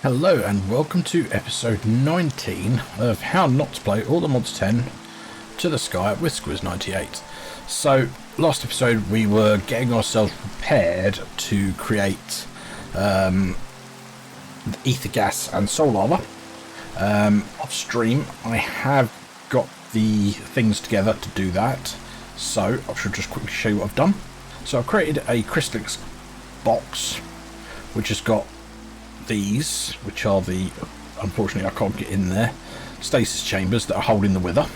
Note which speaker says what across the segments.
Speaker 1: Hello and welcome to episode 19 of How Not to Play All the Mods 10 to the Sky with Squiz98. So, last episode we were getting ourselves prepared to create ether gas and soul lava. Off stream I have got the things together to do that, so I should just quickly show you what I've done. So I've created a crystallix box which has got these, which are the, unfortunately I can't get in there, stasis chambers that are holding the wither.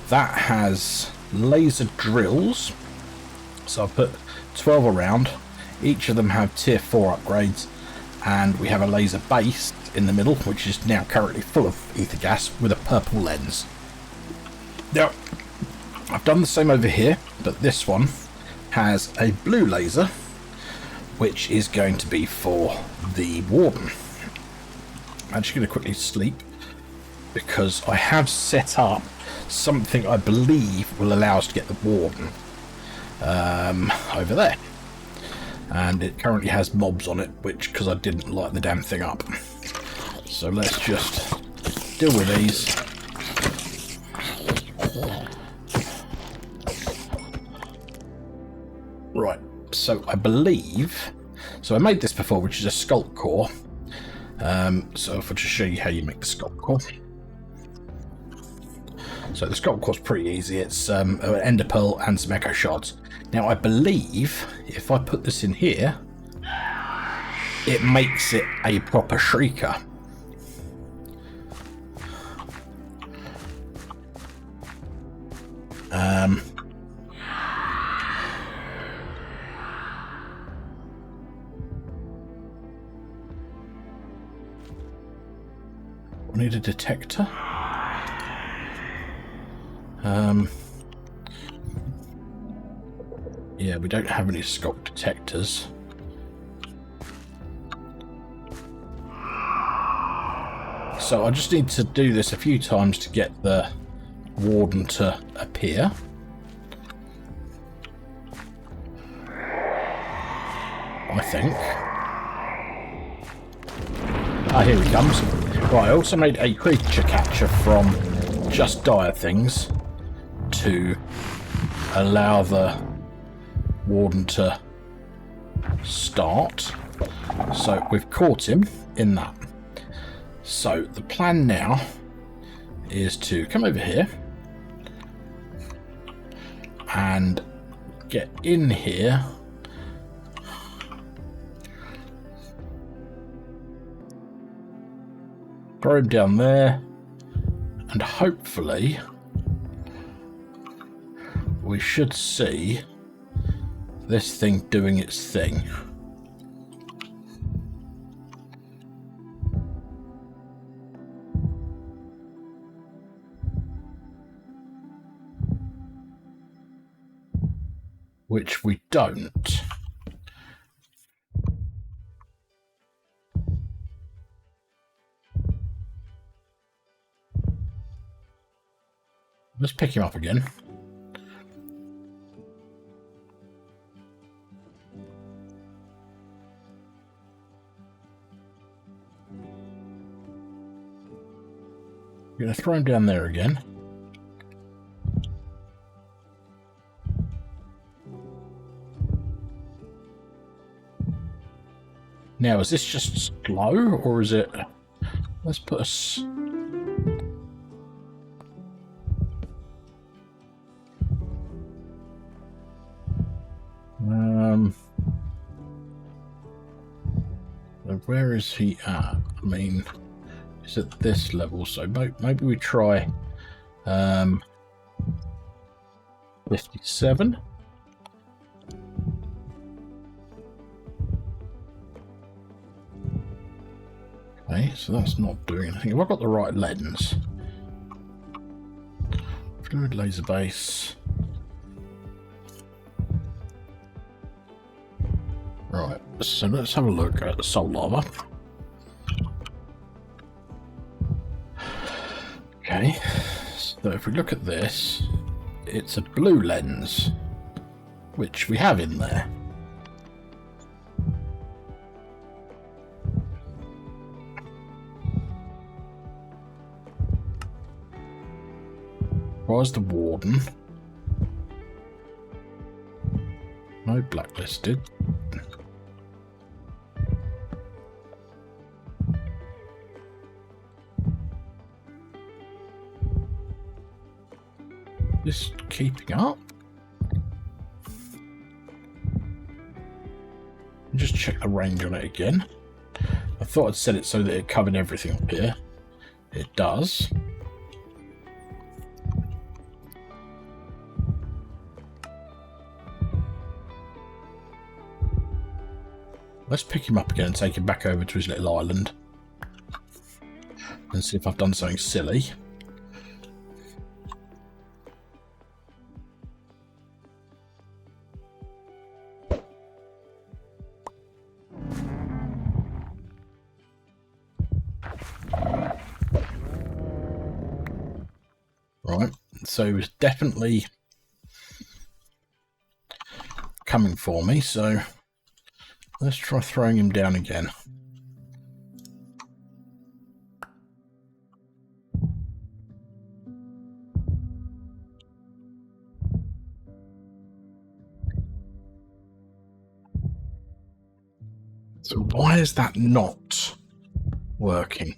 Speaker 1: That has laser drills, so I've put 12 around. Each of them have tier 4 upgrades, and we have a laser base in the middle which is now currently full of ether gas with a purple lens. Now I've done the same over here, but this one has a blue laser which is going to be for the warden. I'm just going to quickly sleep because I have set up something I believe will allow us to get the warden over there, and it currently has mobs on it, which because I didn't light the damn thing up. So let's just deal with these. Right, so I believe, so I made this before, which is a sculpt core. So if I just show you how you make the sculpt core. So the sculpt core is pretty easy. It's an ender pearl and some echo shards. Now I believe if I put this in here, it makes it a proper shrieker. I need a detector. Yeah, we don't have any sculpt detectors. So I just need to do this a few times to get the warden to appear. I think. Ah, here he comes. Right, I also made a creature catcher from Just Dire Things to allow the warden to start. So we've caught him in that. So the plan now is to come over here and get in here. Throw him down there, and hopefully we should see this thing doing its thing. Which we don't. Let's pick him up again. I'm going to throw him down there again. Now, is this just slow, or is it... Let's put a... Where is he at? I mean, it's at this level, so maybe we try 57. Okay, so that's not doing anything. Have I got the right lens? Fluid laser base. Right, so let's have a look at the soul lava. Okay, so if we look at this, it's a blue lens, which we have in there. Was the warden? No blacklisted. Just keeping up. Just check the range on it again. I thought I'd set it so that it covered everything up here. It does. Let's pick him up again and take him back over to his little island. And see if I've done something silly. Right, so he was definitely coming for me, so let's try throwing him down again. So why is that not working?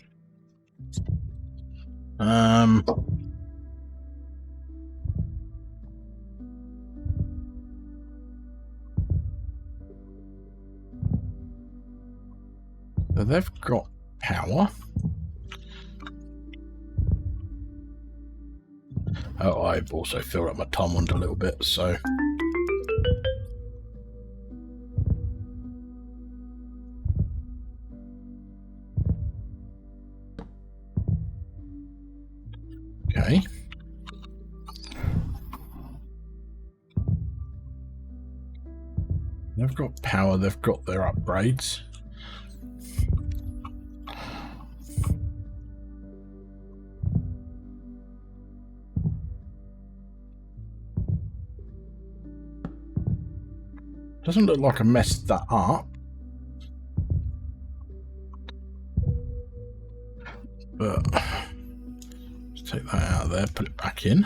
Speaker 1: So they've got power. Oh, I've also filled up my time wand a little bit, so okay. They've got power, they've got their upgrades. Doesn't look like I messed that up. But let's take that out of there, put it back in.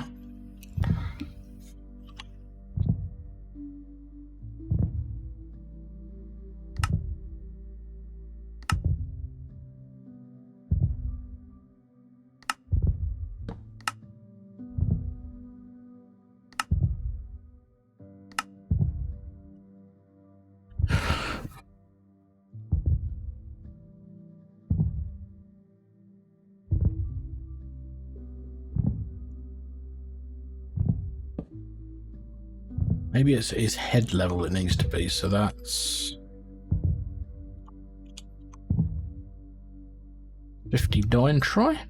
Speaker 1: Maybe it's his head level it needs to be, so that's 59 try.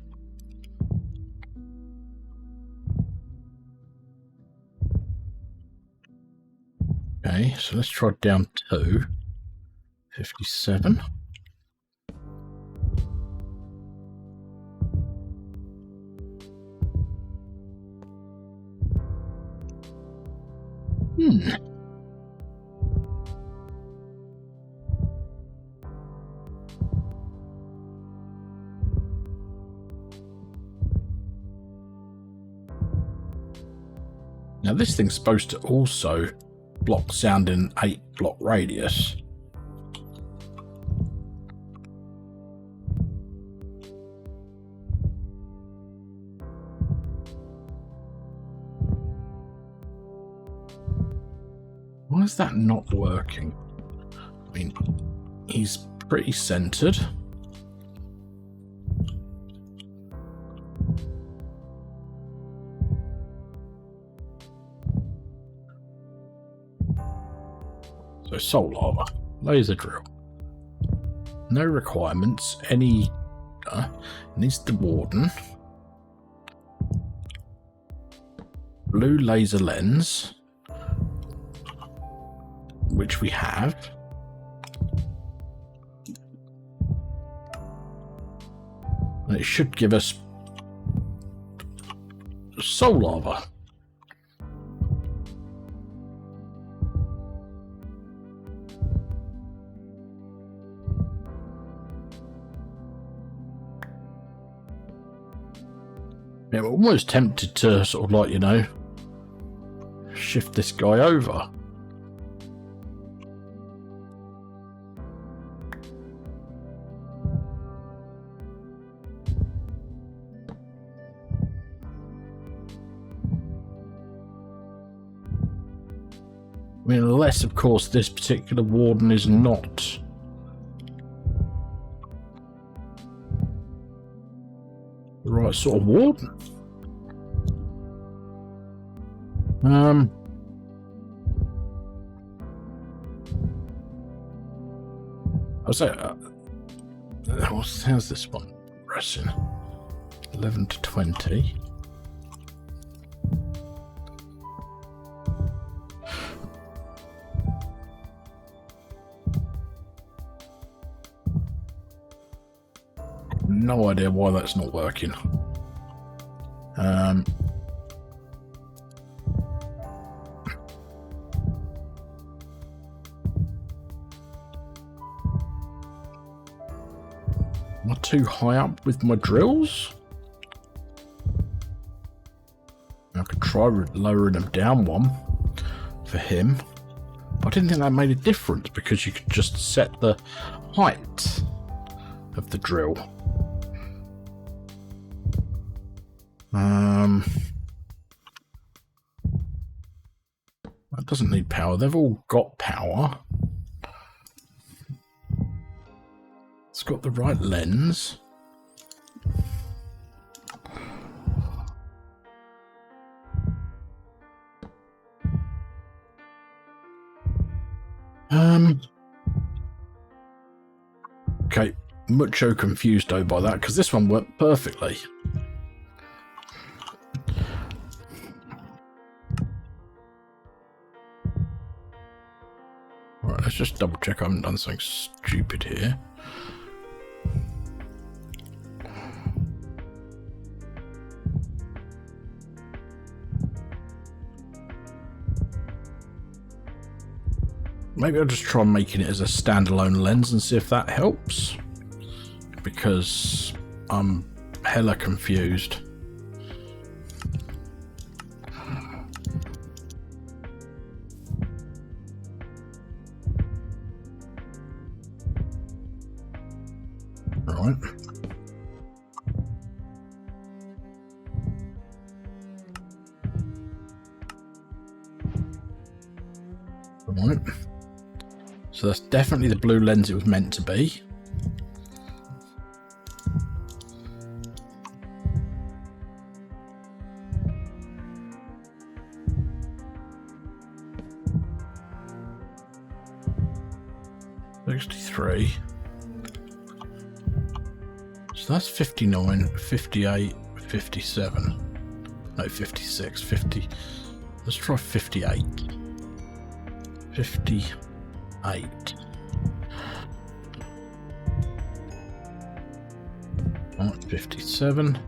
Speaker 1: Okay, so let's try down to 57. Now this thing's supposed to also block sound in 8-block radius. Why is that not working? I mean, he's pretty centered. So soul lava, laser drill. No requirements. Any needs the warden. Blue laser lens, which we have. And it should give us soul lava. Yeah, I'm almost tempted to sort of like, you know, shift this guy over. I mean, unless, of course, this particular warden is not the right sort of warden. I was like, how's this one progressing? 11 to 20. No idea why that's not working. Am I too high up with my drills? I could try lowering them down one for him, but I didn't think that made a difference because you could just set the height of the drill. That doesn't need power. They've all got power. It's got the right lens. Okay, mucho confused though by that because this one worked perfectly. Right, let's just double check I haven't done something stupid here. Maybe I'll just try making it as a standalone lens and see if that helps, because I'm hella confused. Right. Right. So that's definitely the blue lens it was meant to be. $63. So that's 59, 58, 57. No, 56, 50. Let's try 58. 58. 57.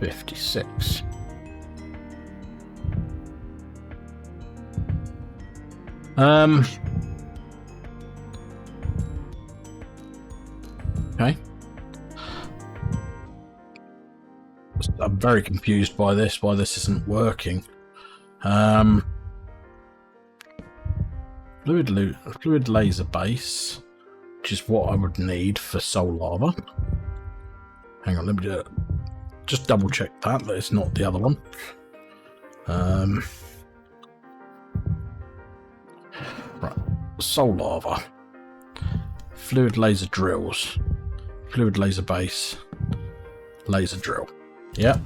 Speaker 1: 56. Okay. I'm very confused by this, why this isn't working. Fluid laser base, which is what I would need for soul lava. Hang on, let me just double check that it's not the other one. Right, soul lava, fluid laser drills, fluid laser base, laser drill. Yep.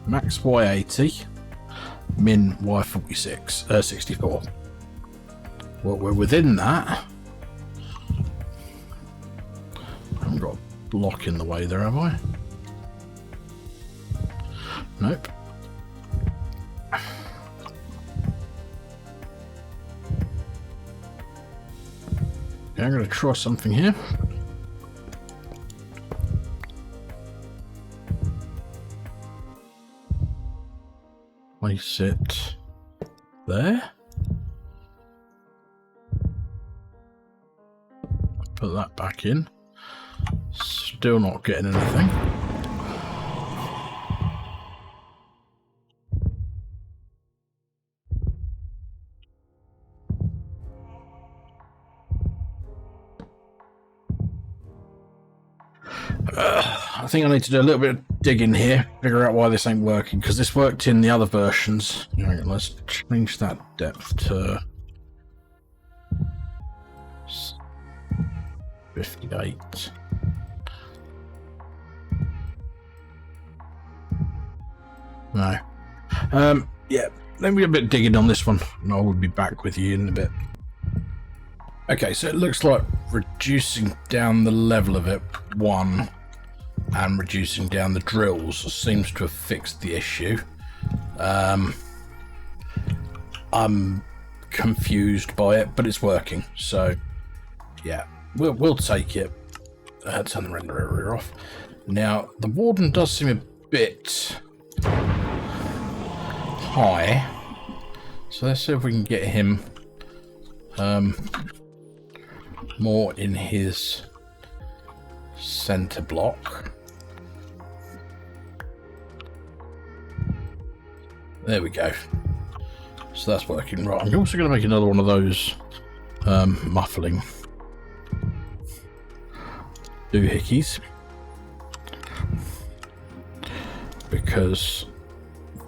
Speaker 1: Max Y80, min Y46, 64. Well, we're within that. I haven't got a block in the way there, have I? Nope. Okay, I'm going to try something here. Place it there. Put that back in. Still not getting anything. I think I need to do a little bit of digging here, figure out why this ain't working, because this worked in the other versions. Right, let's change that depth to 58. No. Yeah, let me get a bit of digging on this one, and I will be back with you in a bit. Okay, so it looks like reducing down the level of it, one, and reducing down the drills seems to have fixed the issue. I'm confused by it, but it's working, so yeah, we'll take it. Turn the render area off. Now, the warden does seem a bit high, so let's see if we can get him more in his center block. There we go. So that's working. Right, I'm also going to make another one of those muffling doohickeys, because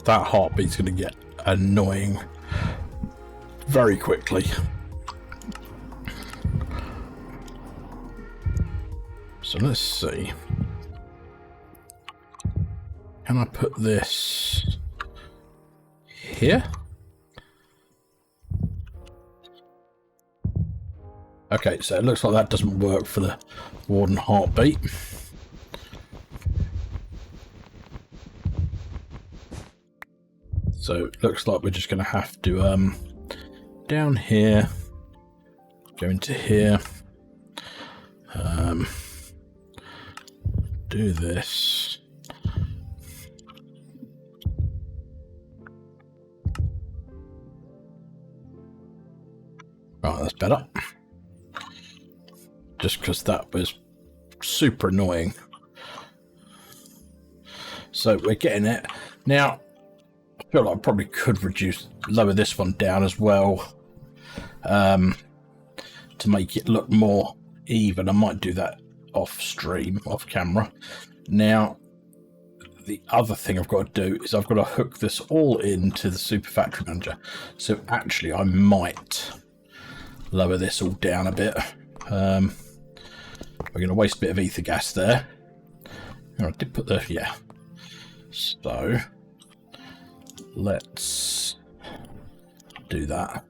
Speaker 1: that heartbeat's going to get annoying very quickly. So let's see. Can I put this here? Okay, so it looks like that doesn't work for the warden heartbeat. So it looks like we're just going to have to down here, go into here, do this. Right, that's better. Just because that was super annoying. So we're getting it. Now, I feel like I probably could lower this one down as well, to make it look more even. I might do that off stream, off camera. Now, the other thing I've got to do is I've got to hook this all into the Super Factory Manager. So actually, I might lower this all down a bit. We're going to waste a bit of ether gas there. Oh, I did put the, yeah. So let's do that.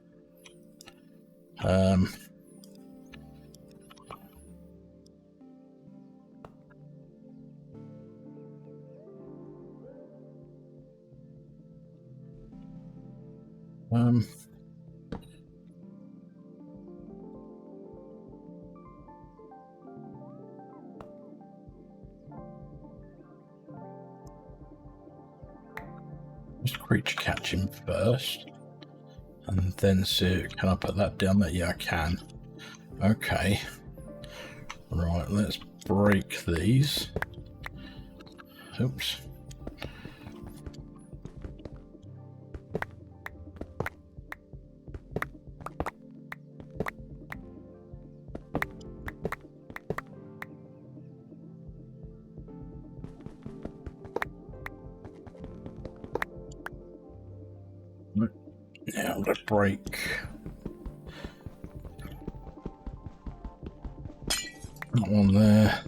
Speaker 1: Just creature catch him first, and then see, can I put that down there? Yeah, I can. Okay. Right, let's break these. Oops. Now I'm going to break that one there,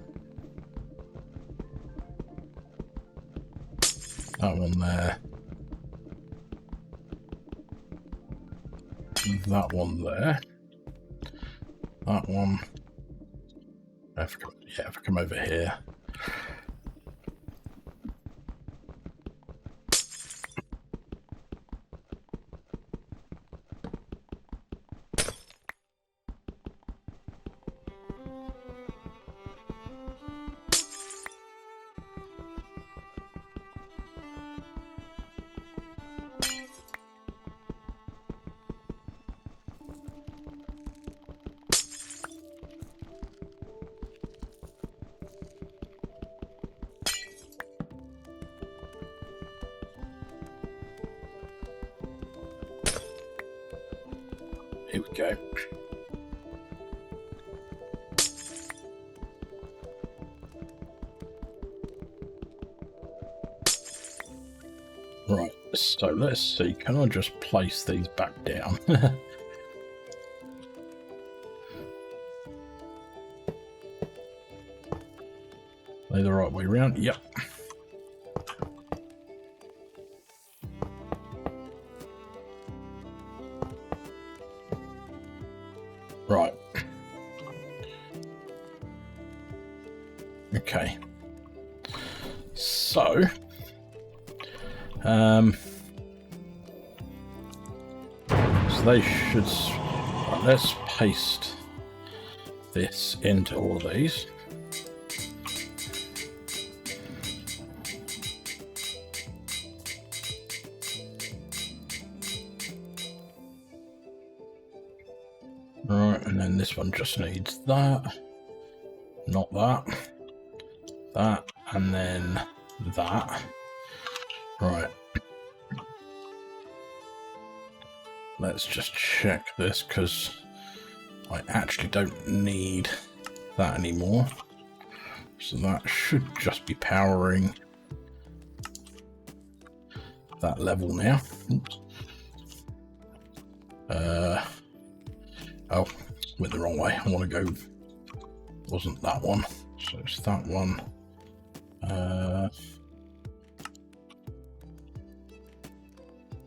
Speaker 1: that one there, that one there, that one. If I come over here. Here we go. Right, so let's see, can I just place these back down? Are they the right way around? Yep. Right. Okay. So, so they should. Right, let's paste this into all of these. Right, and then this one just needs that, not that, that, and then that. Right. Let's just check this because I actually don't need that anymore. So that should just be powering that level now. Oops. Oh, went the wrong way. I want to go. Wasn't that one? So it's that one. Is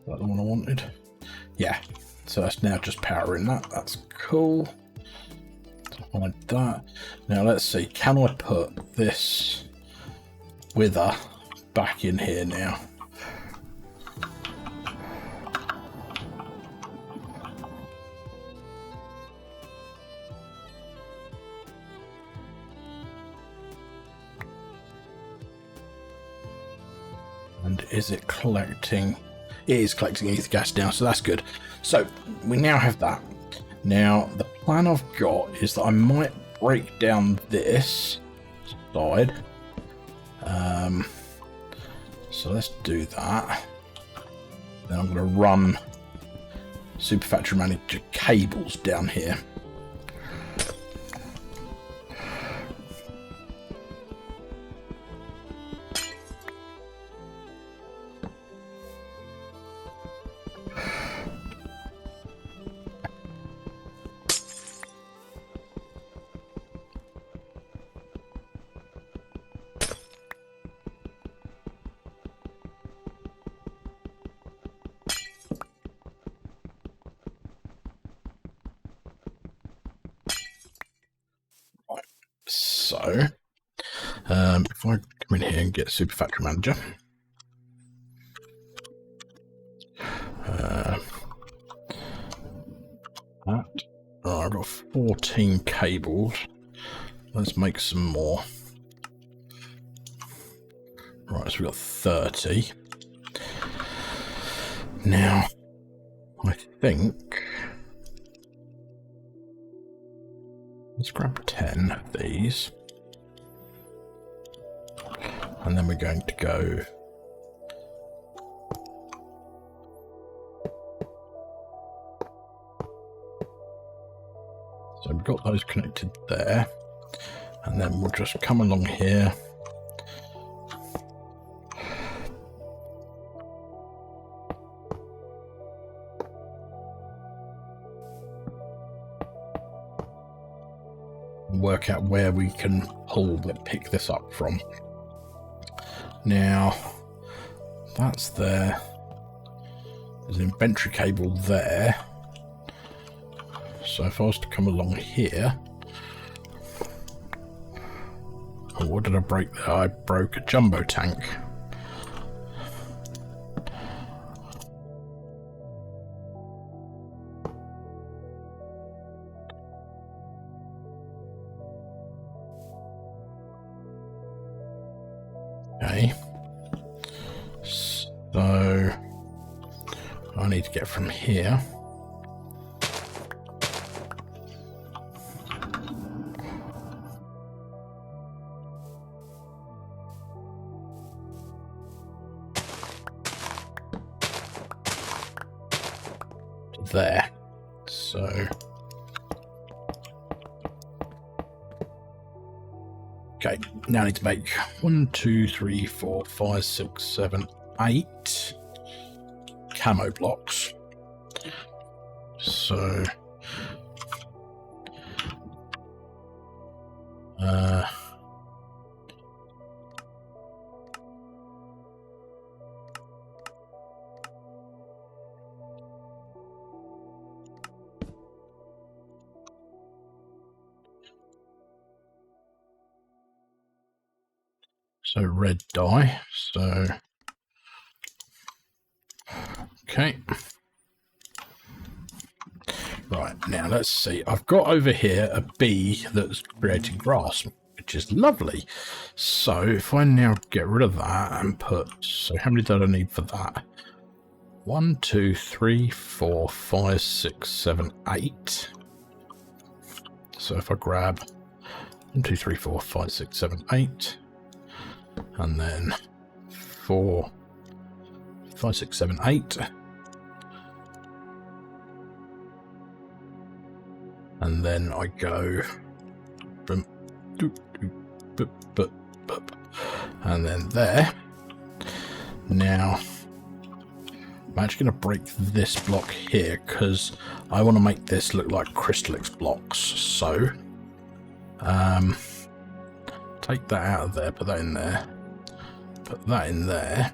Speaker 1: that the one I wanted? Yeah. So that's now just powering that. That's cool. Like that. Now let's see. Can I put this wither back in here now? And is it collecting? It is collecting ether gas now, so that's good. So we now have that. Now the plan I've got is that I might break down this side. So let's do that. Then I'm going to run Super Factory Manager cables down here. So, if I come in here and get Super Factory Manager, I've got 14 cables. Let's make some more. Right, so we've got 30. Now, I think let's grab 10 of these. And then we're going to go so we've got those connected there, and then we'll just come along here. And work out where we can pick this up from. Now, that's there. There's an inventory cable there. So if I was to come along here... Oh, what did I break there? I broke a jumbo tank. Okay. So I need to get from here. There. So okay, now I need to make 1, 2, 3, 4, 5, 6, 7, 8 camo blocks. So red dye. So okay. Right, now let's see. I've got over here a bee that's creating grass, which is lovely. So if I now get rid of that and put, so how many do I need for that? 1, 2, 3, 4, 5, 6, 7, 8. So if I grab 1, 2, 3, 4, 5, 6, 7, 8, and then 4, 5, 6, 7, 8. And then I go from and then there. Now I'm actually going to break this block here because I want to make this look like Crystalix blocks. So take that out of there, put that in there, put that in there,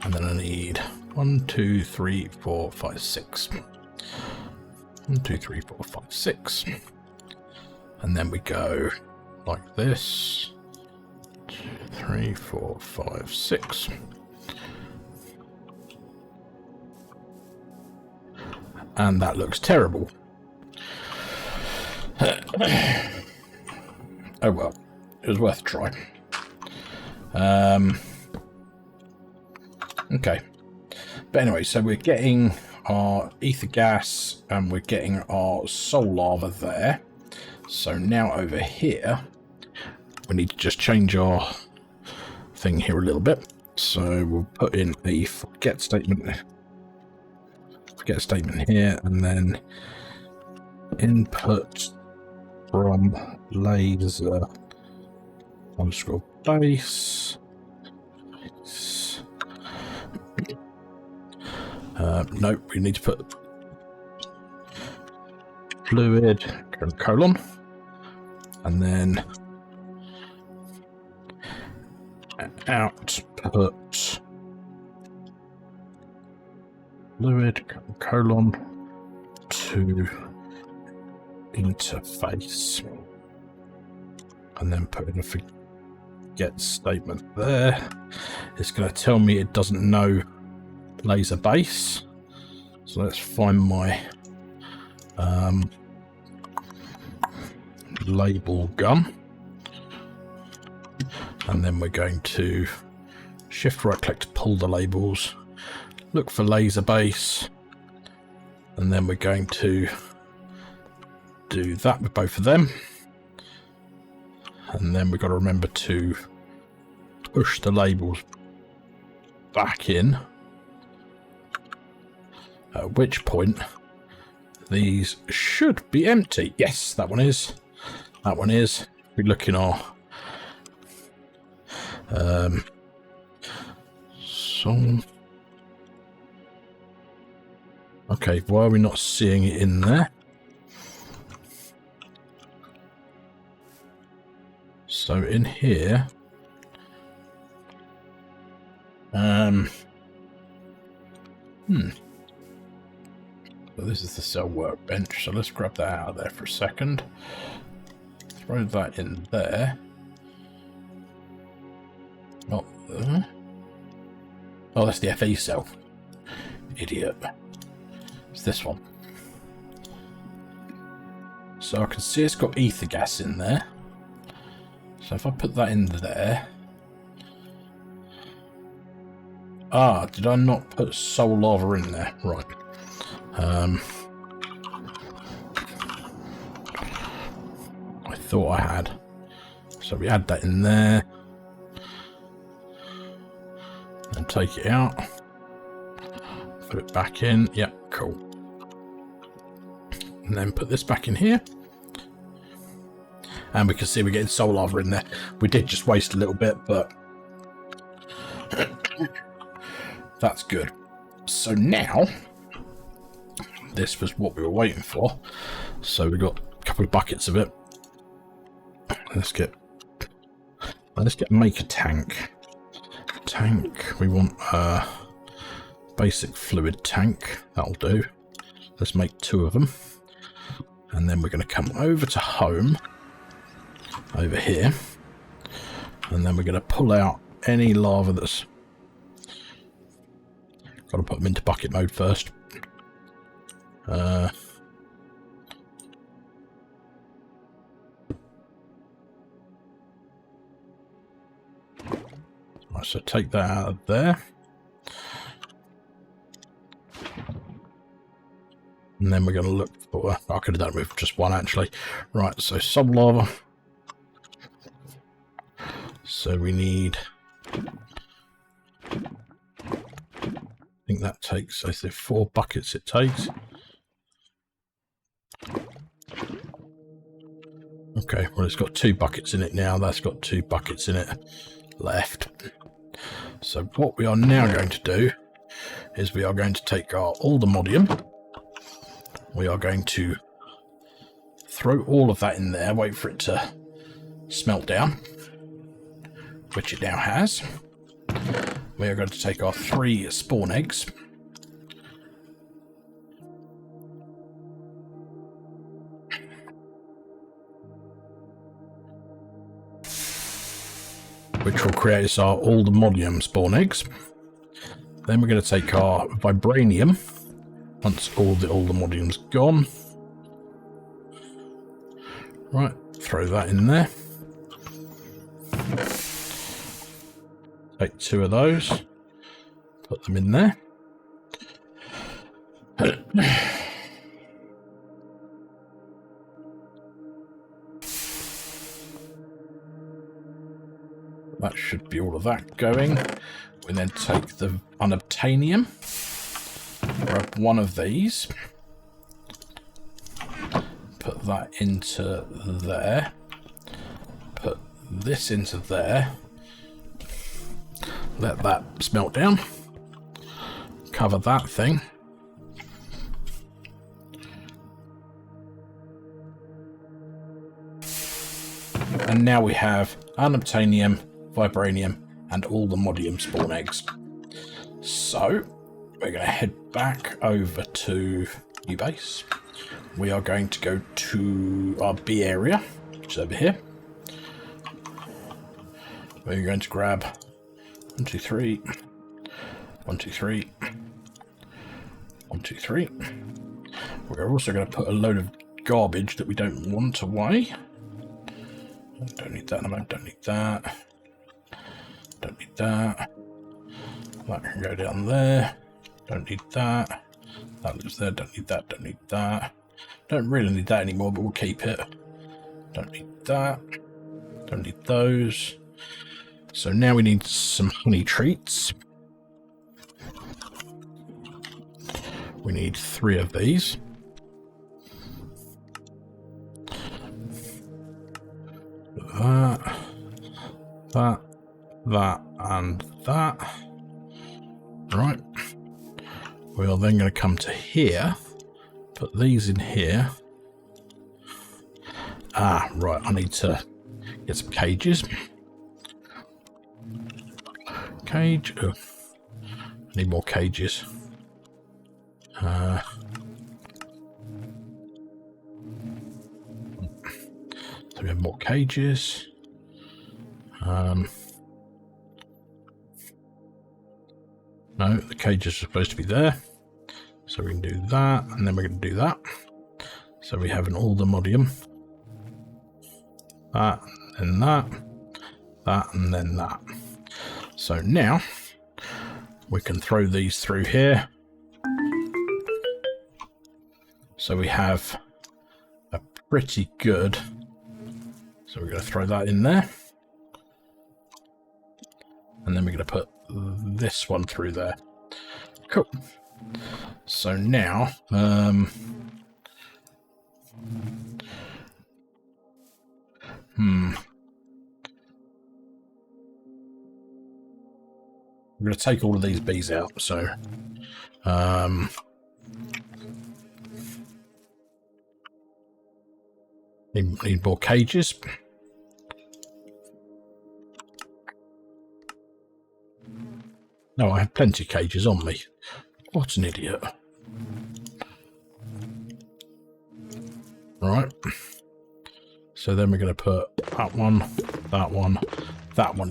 Speaker 1: and then I need 1, 2, 3, 4, 5, 6. 1, 2, 3, 4, 5, 6. And then we go like this. 2, 3, 4, 5, 6. And that looks terrible. Oh well, it was worth a try. Okay. But anyway, so we're getting our ether gas and we're getting our soul lava there. So now over here we need to just change our thing here a little bit. So we'll put in a forget statement here, and then input from laser underscore base. No, we need to put fluid colon, and then output fluid colon to interface, and then put in a forget statement there. It's going to tell me it doesn't know laser base, so let's find my label gun, and then we're going to shift right click to pull the labels, look for laser base, and then we're going to do that with both of them, and then we've got to remember to push the labels back in, at which point these should be empty. Yes, that one is. We look in our song. Okay, why are we not seeing it in there? So in here, so this is the cell workbench, so let's grab that out of there for a second. Throw that in there. Not there. Oh, that's the FE cell. Idiot. It's this one. So I can see it's got ether gas in there. So if I put that in there... Ah, did I not put soul lava in there? Right. I thought I had. So we add that in there. And take it out. Put it back in. Yep, cool. and then put this back in here. And we can see we're getting soul lava in there. We did just waste a little bit, but that's good. So now, this was what we were waiting for. So we got a couple of buckets of it. Let's get make a tank. We want a basic fluid tank. That'll do. Let's make 2 of them. And then we're going to come over to home, over here. And then we're going to pull out any lava that's... Got to put them into bucket mode first. Right, so take that out of there. And then we're going to look for... I could have done it with just one, actually. Right, so some lava. So we need... I think that takes, I say 4 buckets it takes. Okay, well it's got 2 buckets in it now. That's got 2 buckets in it left. So what we are now going to do is we are going to take our aldermodium. We are going to throw all of that in there, wait for it to smelt down, which it now has. We are going to take our 3 spawn eggs. Which will create us our aldermodium spawn eggs. Then we're going to take our vibranium. Once all the aldermodium's gone. Right, throw that in there. Take 2 of those. Put them in there. That should be all of that going. We then take the unobtainium. Grab one of these. Put that into there. Put this into there. Let that smelt down. Cover that thing. And now we have unobtainium, vibranium, and aldermodium spawn eggs. So we're going to head back over to new base. We are going to go to our B area, which is over here. We're going to grab 1, 2, 3, 1, 2, 3, 1, 2, 3. We're also going to put a load of garbage that we don't want away. Don't need that, don't need that. Don't need that. That can go down there. Don't need that. That lives there. Don't need that. Don't need that. Don't really need that anymore, but we'll keep it. Don't need that. Don't need those. So now we need some honey treats. We need 3 of these. That, and that. Right. We are then going to come to here. Put these in here. Ah, right. I need to get some cages. Cage. Oh, I need more cages. So we have more cages. No, the cages are supposed to be there. So we can do that, and then we're going to do that. So we have an aldermodium. That, and then that, and then that. So now we can throw these through here. So we have a pretty good... So we're going to throw that in there. And then we're going to put this one through there. Cool. So now I'm going to take all of these bees out, so need more cages. No, I have plenty of cages on me. What an idiot. Right. So then we're going to put that one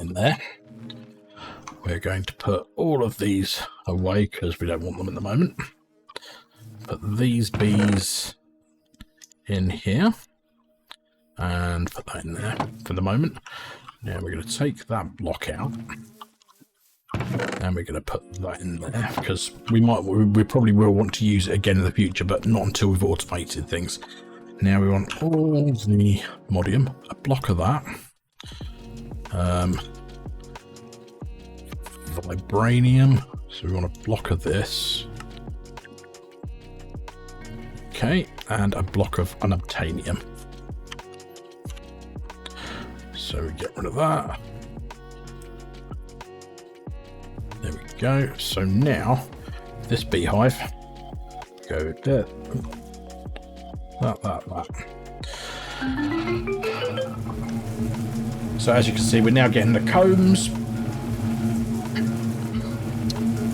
Speaker 1: in there. We're going to put all of these away because we don't want them at the moment. Put these bees in here and put that in there for the moment. Now we're going to take that block out and we're going to put that in there because we probably will want to use it again in the future, but not until we've automated things. Now we want all the modium, a block of that, vibranium, so we want a block of this, okay, and a block of unobtainium. So we get rid of that. There we go. So now this beehive, go there. That. So as you can see, we're now getting the combs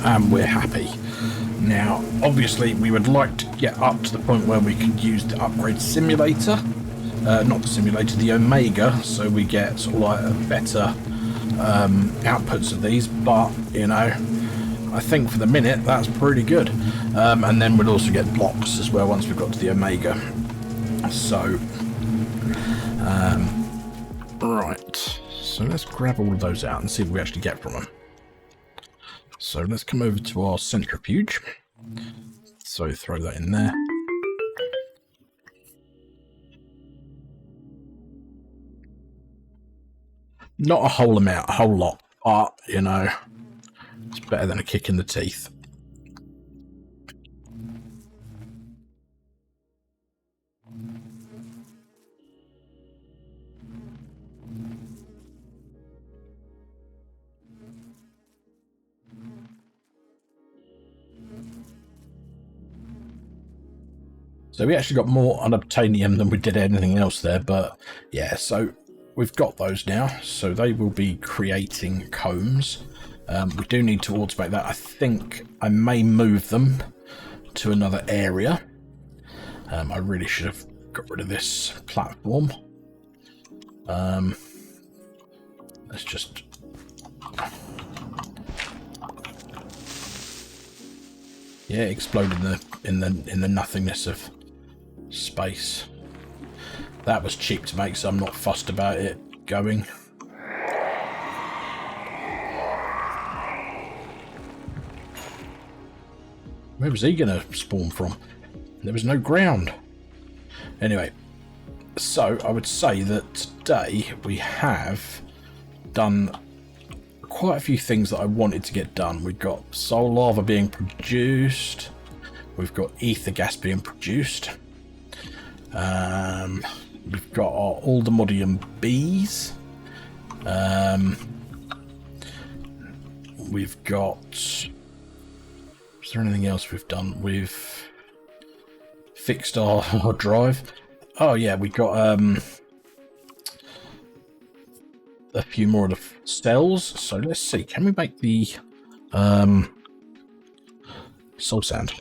Speaker 1: and we're happy. Now, obviously, we would like to get up to the point where we could use the upgrade simulator, not the simulator, the Omega, so we get sort of like a better outputs of these, but, you know, I think for the minute that's pretty good. And then we'll also get blocks as well once we've got to the Omega. So, right, so let's grab all of those out and see what we actually get from them. So let's come over to our centrifuge. So throw that in there. Not a whole amount, a whole lot, but, you know, it's better than a kick in the teeth. So we actually got more unobtainium than we did anything else there, but yeah, so we've got those now, so they will be creating combs. We do need to automate that. I think I may move them to another area. I really should have got rid of this platform. Let's just... Yeah, explode in the nothingness of space. That was cheap to make, so I'm not fussed about it going. Where was he gonna spawn from? There was no ground. Anyway, so I would say that today we have done quite a few things that I wanted to get done. We've got soul lava being produced. We've got ether gas being produced. We've got our Aldemodium bees. We've got... Is there anything else we've done? We've fixed our drive. Oh yeah, we got a few more of the cells. So let's see. Can we make the soul sand?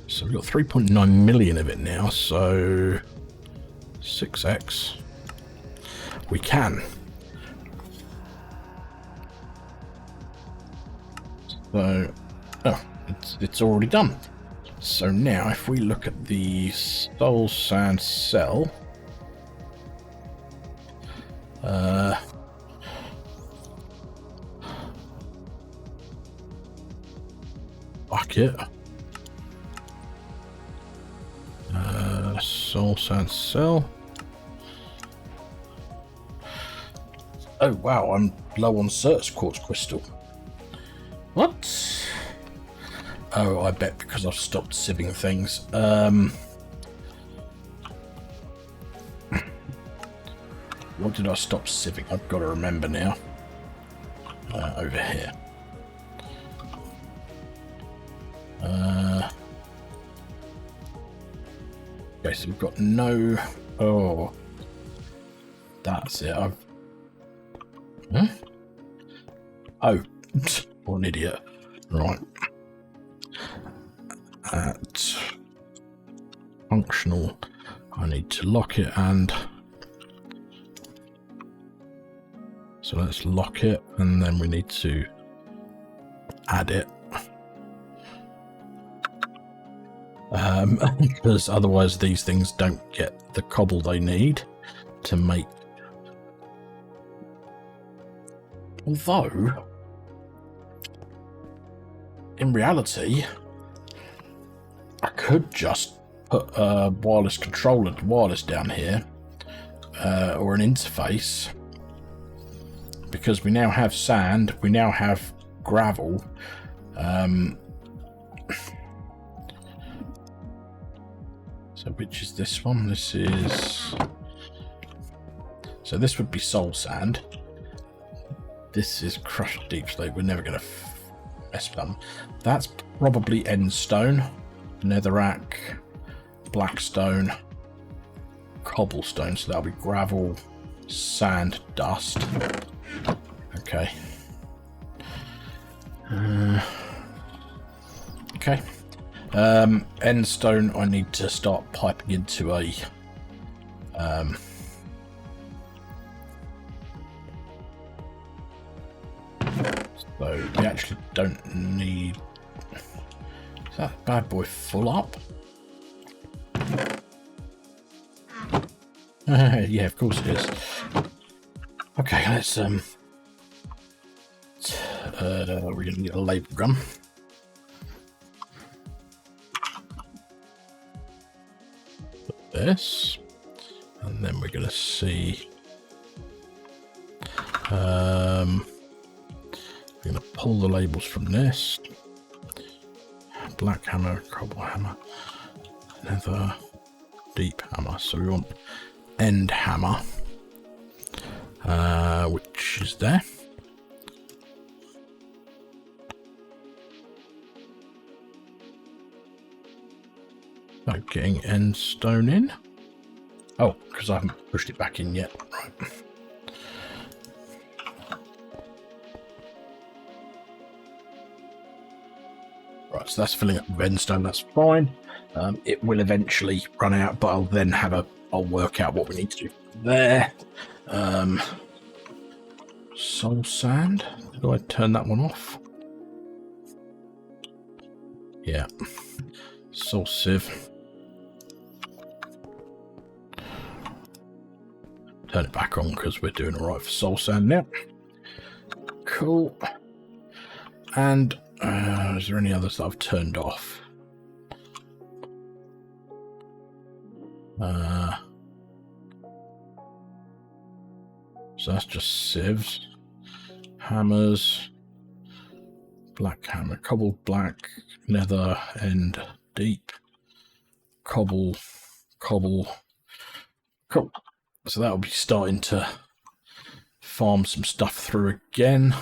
Speaker 1: So we've got 3.9 million of it now. So 6x. We can. So, oh, it's already done. So now, if we look at the soul sand cell, bucket, soul sand cell. Oh wow, I'm low on search quartz crystal. What? Oh, I bet because I've stopped sieving things. what did I stop sieving? I've got to remember now. Over here. Okay, so we've got no... Oh. That's it. I've... Huh? Oh. What an idiot. Right. At functional, I need to lock it and... So let's lock it, and then we need to add it. Because otherwise these things don't get the cobble they need to make. Although, in reality, I could just put a wireless controller, wireless down here, or an interface, because we now have sand, we now have gravel. So which is this one? This is... So this would be soul sand. This is crushed deep slate. We're never going to mess with them. That's probably end stone, netherrack, blackstone, cobblestone. So that'll be gravel, sand, dust. Okay. Okay. End stone, I need to start piping into a so we actually don't need... Is that bad boy full up? Yeah, of course it is. Okay, let's we're gonna get a label gun. Put this, and then we're gonna see. We're gonna pull the labels from this. Black hammer, cobble hammer, nether, deep hammer. So we want end hammer, which is there. Not getting end stone in. Oh, because I haven't pushed it back in yet. Right. Right, so that's filling up with end stone. That's fine. It will eventually run out, but I'll then have I'll work out what we need to do there. Soul sand. Did I turn that one off? Yeah. Soul sieve. Turn it back on because we're doing all right for soul sand now. Cool. And is there any others that I've turned off? So that's just sieves, hammers, black hammer, cobble, black, nether, end, deep, cobble, cobble. Cool. So that'll be starting to farm some stuff through again.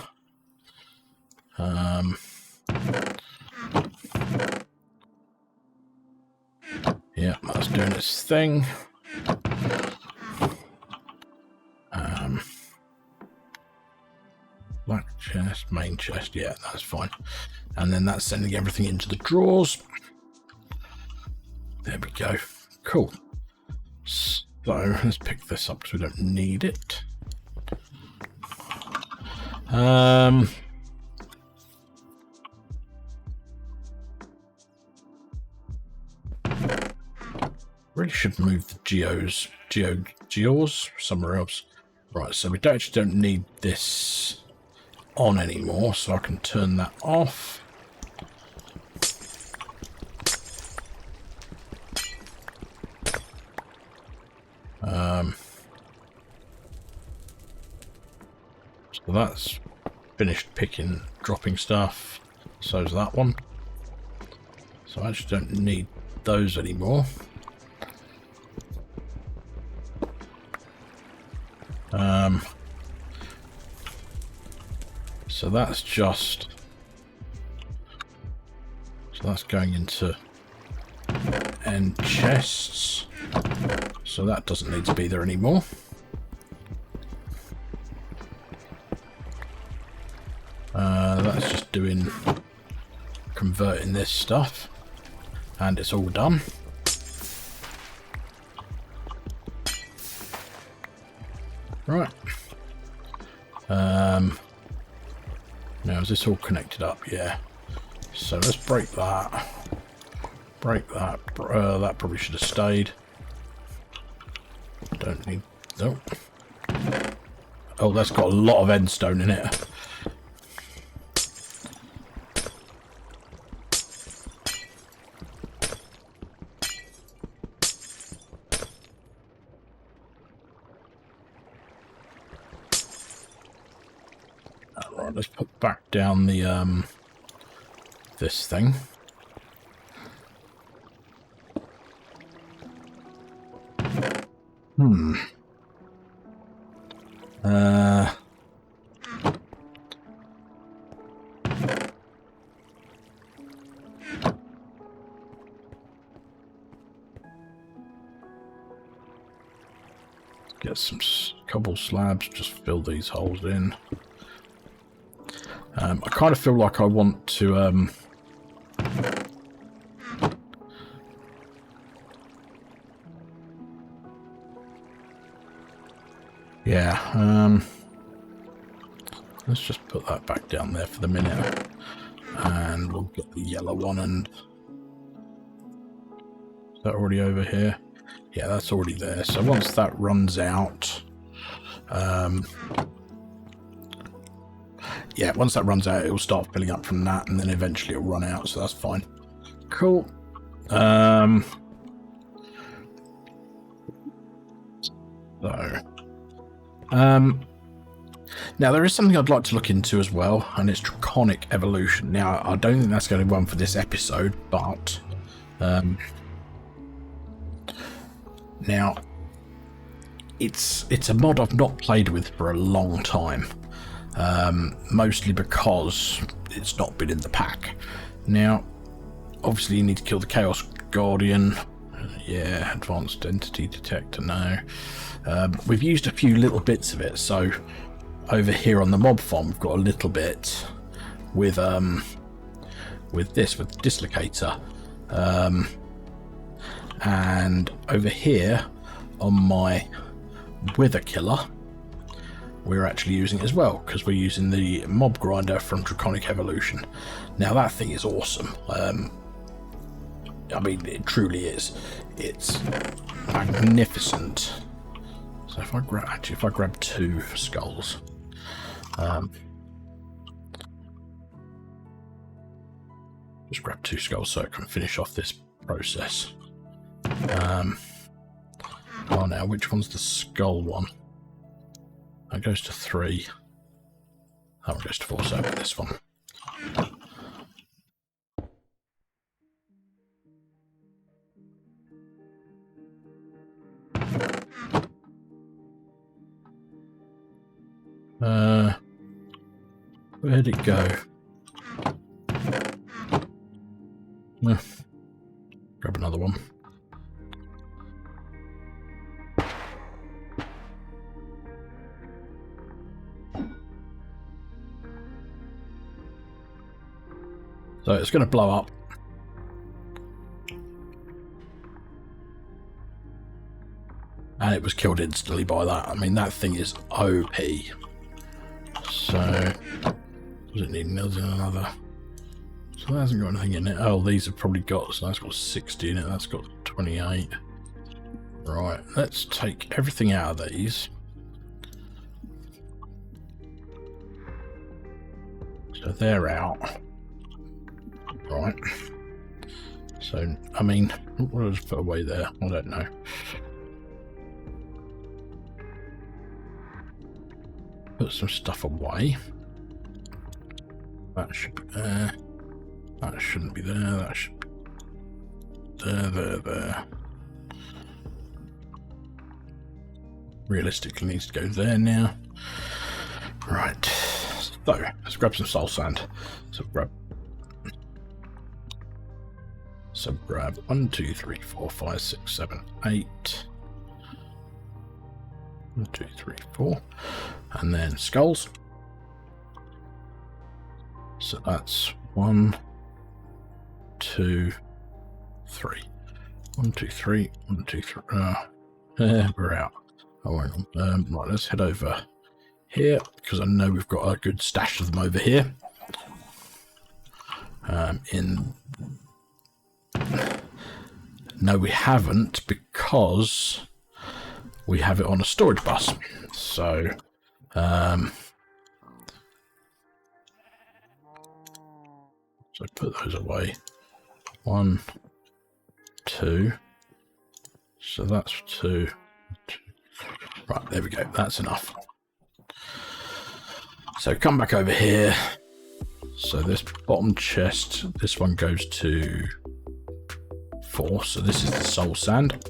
Speaker 1: Yeah, that's doing its thing. Black chest, main chest, yeah, that's fine. And then that's sending everything into the drawers. There we go. Cool. So let's pick this up because we don't need it. Really should move the geos somewhere else. Right, so we actually don't need this on anymore, so I can turn that off. So that's finished picking, dropping stuff. So's that one. So I actually don't need those anymore. So that's just... So that's going into end chests. So that doesn't need to be there anymore. That's just doing... converting this stuff. And it's all done. Right. Now is this all connected up? Yeah. So let's break that. Break that. That probably should have stayed. Don't need... Nope. Oh, that's got a lot of endstone in it. Alright, let's put back down the this thing. Get some cobble slabs, just fill these holes in. I kind of feel like I want to yeah, let's just put that back down there for the minute, and we'll get the yellow one. And is that already over here? Yeah, that's already there. So once that runs out, yeah, once that runs out, it will start filling up from that, and then eventually it'll run out. So that's fine. Cool. Now there is something I'd like to look into as well, and it's draconic evolution. Now I don't think that's going to be one for this episode, but now it's a mod I've not played with for a long time, mostly because it's not been in the pack. Now obviously you need to kill the Chaos Guardian. Yeah, advanced entity detector now. We've used a few little bits of it, so over here on the mob farm we've got a little bit with this, with the dislocator, and over here on my wither killer we're actually using it as well, because we're using the mob grinder from Draconic Evolution. Now that thing is awesome. I mean, it truly is. It's magnificent. So if I grab two skulls, just grab two skulls so I can finish off this process. Oh, now which one's the skull one? That goes to 3. That one goes to 4. So this one. Where'd it go? Grab another one. So it's going to blow up. And it was killed instantly by that. I mean, that thing is OP. So, does it need another? So that hasn't got anything in it. Oh, these have probably got, so that's got 60 in it. That's got 28. Right, let's take everything out of these. So they're out. Right. So, I mean, what did I just put away there? I don't know. Put some stuff away. That should be there. That shouldn't be there. That should be there. Realistically needs to go there now. Right. So let's grab some soul sand. So grab 1, 2, 3, 4, 5, 6, 7, 8. 1, 2, 3, 4, and then skulls. So that's 1, 2, 3. 1, 2, 3. 1, 2, 3. We're out. Oh, hang on. Right, let's head over here because I know we've got a good stash of them over here. No, we haven't, because we have it on a storage bus. So, so put those away. 1, 2. So that's 2. Right, there we go. That's enough. So come back over here. So this bottom chest, this one goes to 4. So this is the soul sand.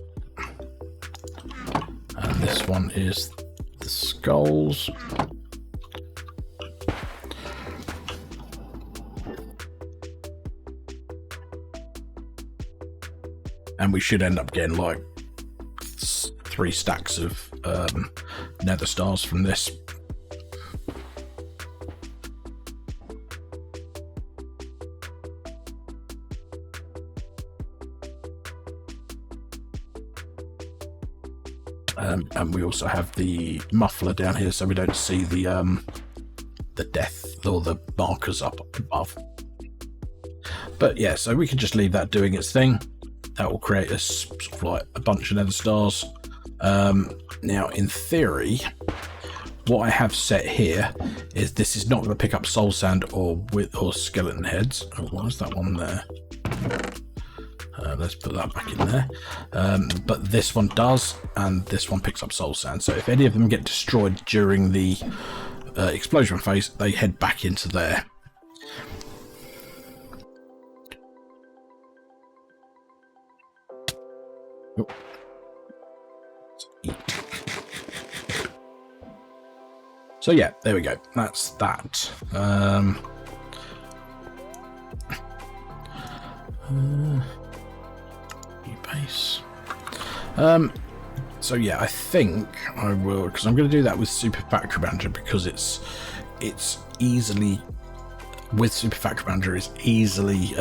Speaker 1: And this one is the skulls. And we should end up getting like 3 stacks of nether stars from this. And we also have the muffler down here, so we don't see the death or the markers up above. But yeah, so we can just leave that doing its thing. That will create us sort of like a bunch of nether stars. Now, in theory, what I have set here is this is not going to pick up soul sand or skeleton heads. Oh, why is that one there? Let's put that back in there. But this one does, and this one picks up soul sand. So if any of them get destroyed during the explosion phase, they head back into there. Oh. So yeah, there we go. That's that. Base. So yeah, I think I will, because I'm going to do that with Super Factory Manager, because it's easily, with Super Factory Manager, it's easily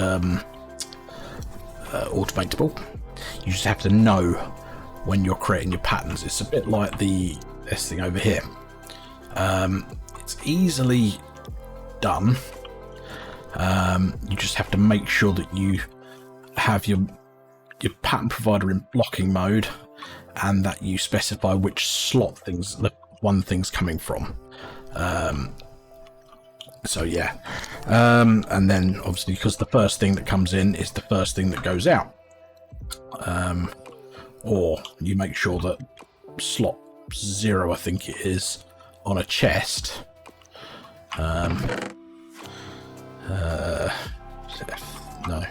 Speaker 1: automatable. You just have to know when you're creating your patterns. It's a bit like this thing over here. It's easily done. You just have to make sure that you have your pattern provider in blocking mode, and that you specify which slot the one thing's coming from. So yeah, and then obviously, because the first thing that comes in is the first thing that goes out, or you make sure that slot 0, I think it is, on a chest. No,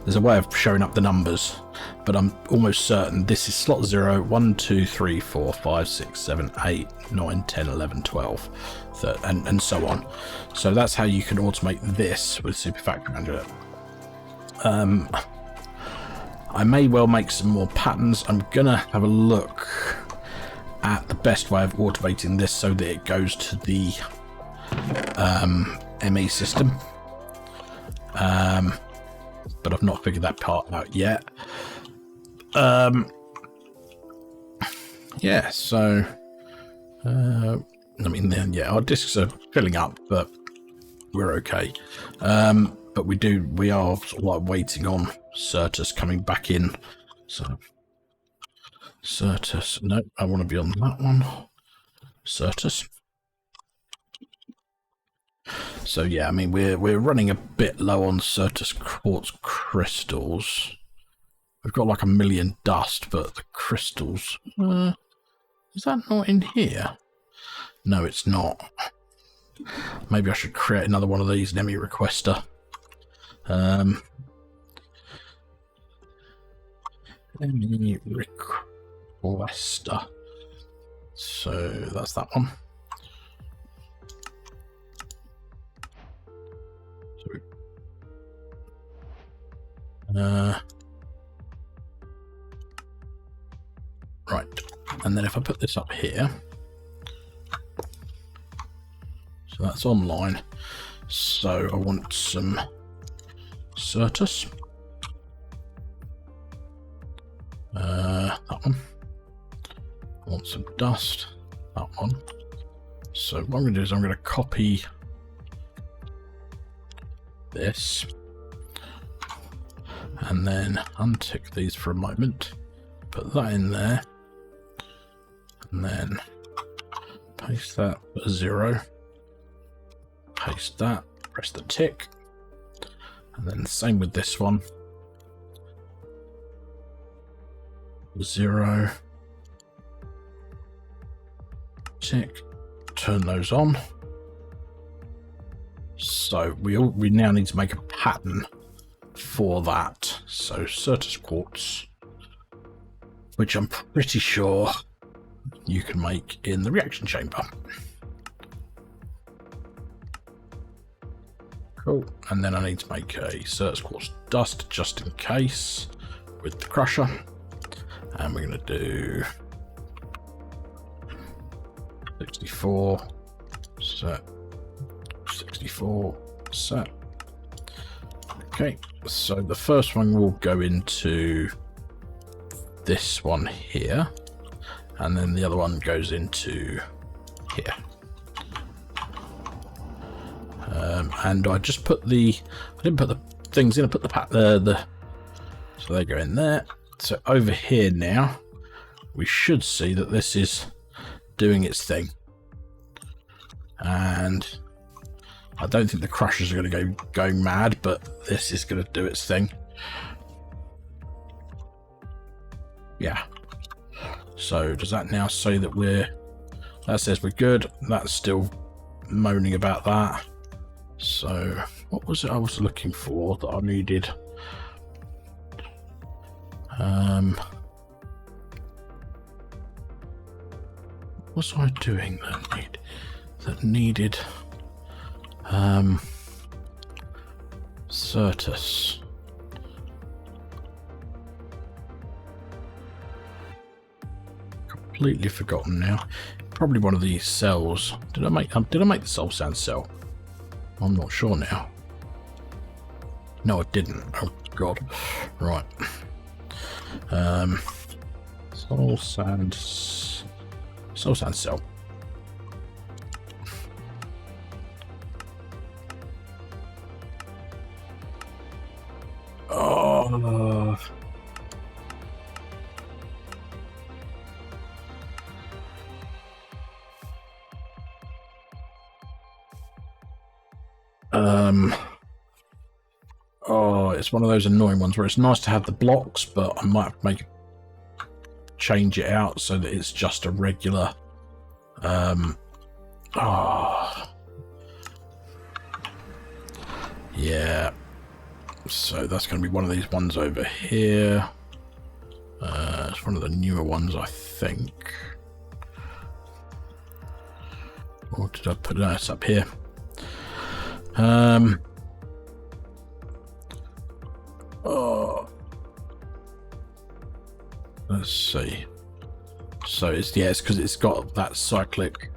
Speaker 1: there's a way of showing up the numbers, but I'm almost certain this is slot 0, 1, 2, 3, 4, 5, 6, 7, 8, 9, 10, 11, 12, and so on. So that's how you can automate this with Super Factory Manager. I may well make some more patterns. I'm gonna have a look at the best way of automating this so that it goes to the ME system. But I've not figured that part out yet. Yeah, so I mean, yeah, our discs are filling up, but we're okay. But we are sort of like waiting on Certus coming back in. So Certus, no, I want to be on that one. Certus. So yeah, I mean, we're running a bit low on Certus quartz crystals. We've got like 1 million dust, but the crystals, is that not in here? No, it's not. Maybe I should create another one of these, an ME requester. ME requester. So that's that one. Right, and then if I put this up here, so that's online. So I want some Certus. That one. I want some dust. That one. So what I'm going to do is I'm going to copy this and then untick these for a moment. Put that in there. And then paste that at 0. Paste that. Press the tick. And then the same with this one. 0. Tick. Turn those on. So we now need to make a pattern for that. So Certus quartz, which I'm pretty sure you can make in the reaction chamber. Cool. And then I need to make a Certus quartz dust just in case with the crusher. And we're going to do 64 set, 64 set. Okay, so the first one will go into this one here, and then the other one goes into here. And I just put I didn't put the things in, I put so they go in there. So over here now, we should see that this is doing its thing. And I don't think the crushers are going to go mad, but this is going to do its thing. Yeah. So does that now say that that says we're good? That's still moaning about that. So what was it I was looking for that I needed? What was I doing that needed Certus? Completely forgotten now. Probably one of these cells. Did I make the soul sand cell? I'm not sure now. No, I didn't. Oh god. Right. Soul sand cell. Oh. Oh, it's one of those annoying ones where it's nice to have the blocks, but I might have to change it out so that it's just a regular. Yeah. So that's going to be one of these ones over here. It's one of the newer ones, I think. Or did I put it up here? Let's see. So it's because it's got that cyclic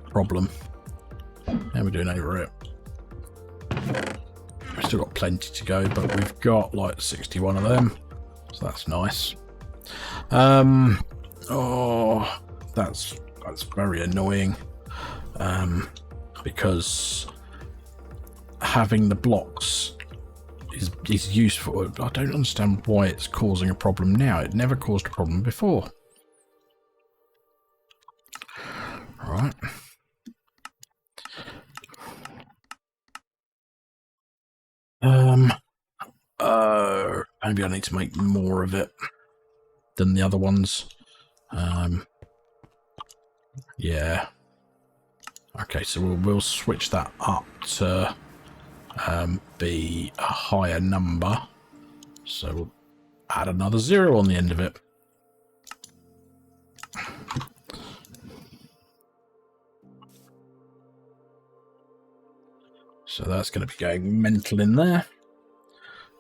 Speaker 1: problem. How we're doing over it. We've still got plenty to go, but we've got like 61 of them, so that's nice. Oh, that's very annoying. Because having the blocks is useful. I don't understand why it's causing a problem now. It never caused a problem before. All right. Maybe I need to make more of it than the other ones. Yeah. Okay, so we'll switch that up to be a higher number. So we'll add another 0 on the end of it. So that's going to be going mental in there.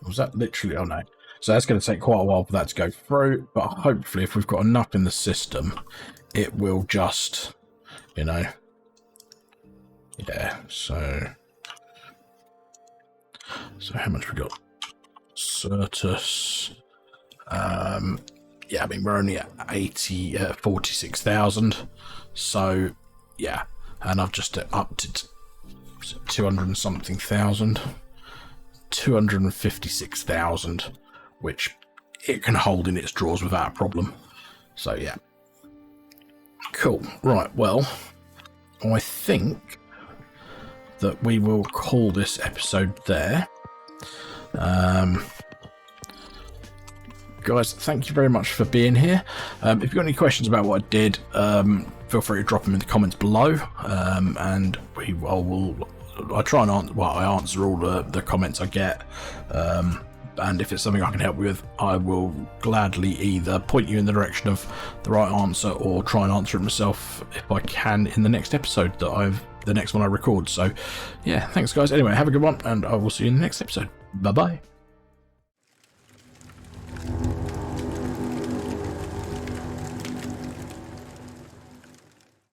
Speaker 1: Was that literally? Oh no. So that's going to take quite a while for that to go through, but hopefully if we've got enough in the system, it will just, you know, yeah, so how much we got? Certus. Yeah, I mean, we're only at 46,000. So, yeah, and I've just upped it to 200 and something thousand. 256,000, which it can hold in its drawers without a problem. So, yeah. Cool. Right, well, I think that we will call this episode there. Guys, thank you very much for being here. If you've got any questions about what I did, feel free to drop them in the comments below, and I try and answer all the comments I get, and if it's something I can help you with, I will gladly either point you in the direction of the right answer or try and answer it myself if I can in the next episode the next one I record. So yeah, thanks guys. Anyway, have a good one, and I will see you in the next episode. Bye bye.